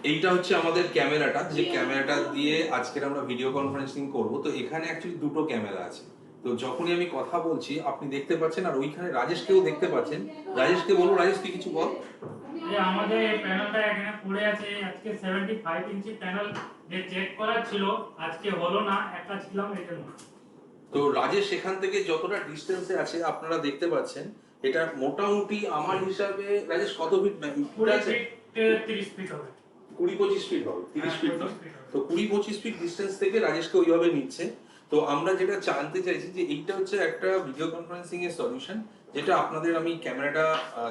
এইটা হচ্ছে আমাদের ক্যামেরাটা, যে ক্যামেরাটা দিয়ে আজকের আমরা ভিডিও কনফারেন্সিং করব। তো এখানে অ্যাকচুয়ালি দুটো ক্যামেরা আছে। তো যখনই আমি কথা বলছি আপনি দেখতে পাচ্ছেন, আর ওইখানে রাজেশকেও দেখতে পাচ্ছেন। রাজেশকে বলবো, রাজেশ তুই কিছু বল। যে আমাদের প্যানেলটা এখানে পড়ে আছে, আজকে 75 ইঞ্চি প্যানেল যে চেক করা ছিল আজকে হলো না, একটা ছিলাম এই জন্য। তো রাজেশ এখান থেকে যতটা ডিস্টেন্সে আছে আপনারা দেখতে পাচ্ছেন, এটা মোটামুটি আমার হিসাবে রাজেশ কত ফিট 20 আছে? ফিট 30 ফিট হবে। 20-25 ফিট হবে, 30 ফিট নয়। 25 ফিট হবে। তো 20-25 ফিট ডিস্টেন্স থেকে রাজেশকে ওইভাবে নিচ্ছে। তো আমরা যেটা জানতে চাইছি যে এইটা হচ্ছে একটা ভিডিও কনফারেন্সিং এর সলিউশন, যেটা আপনাদের আমি ক্যামেরাটা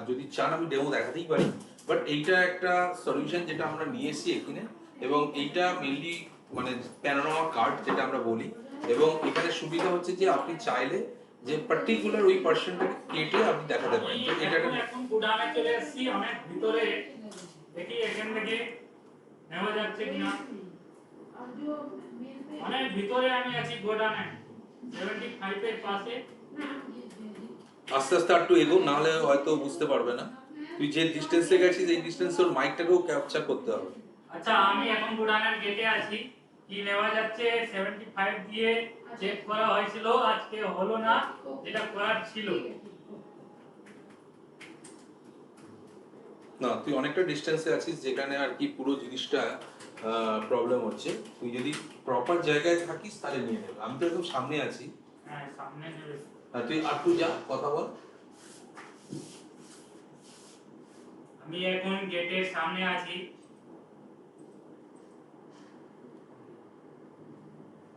যদি চান আমি ডেমো দেখাতেই পারি। বাট এইটা একটা সলিউশন যেটা আমরা নিয়ে এসেছি এখানে, এবং এইটা মেইনলি মানে প্যানোরামা কার্ড যেটা আমরা বলি। এবং এখানে সুবিধা হচ্ছে যে আপনি চাইলে যে পার্টিকুলার ওই পার্সনটাকে কেটে আপনি দেখাতে পারেন। তো এটা এখন গুডাউনে চলে এসেছি, অনেক ভিতরে, দেখি এখান থেকে নেওয়া যাচ্ছে কিনা। অনেক ভিতরে আমি আছি গোডাউনে, 75 এর পাশে। আস্তে আস্তে একটু এগো, নাহলে হয়তো বুঝতে পারবে না। তুই যে ডিস্টেন্সে গেছিস এই ডিস্টেন্সের মাইকটাকেও ক্যাপচার করতে হবে। আচ্ছা, আমি এখন গুডাউনের গেটে আছি। কি নেওয়া যাচ্ছে 75 দিয়ে চেক করা হয়েছিল, আজকে হলো না, যেটা করার ছিল। না, তুই অনেকটা ডিস্টেন্সে আছিস, যেখানে আর কি পুরো জিনিসটা প্রবলেম হচ্ছে। তুই যদি প্রপার জায়গায় থাকিস তাহলে নিয়ে নেবে। আমি তো একদম সামনে আছি। হ্যাঁ, সামনে নেবে। তুই একটু যা, কথা বল। আমি এখন গেটের সামনে আছি।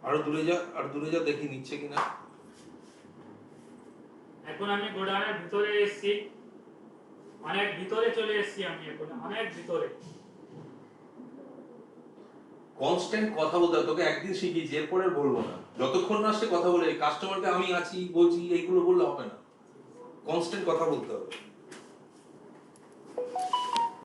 আরো দূরে যা, আর দূরে যা, দেখি নিচ্ছে কিনা। এখন আমি গোডাউনের ভিতরে এসেছি, অনেক ভিতরে চলে এসেছি আমি, এখন অনেক ভিতরে। কনস্ট্যান্ট কথা বলতে হবে, তোকে একদিন শিখিয়েছি, এরপরে বলবো না। যতক্ষণ না সে কথা বলে, কাস্টমারকে আমি আছি বলছি এইগুলো বললে হবে না, কনস্ট্যান্ট কথা বলতে হবে।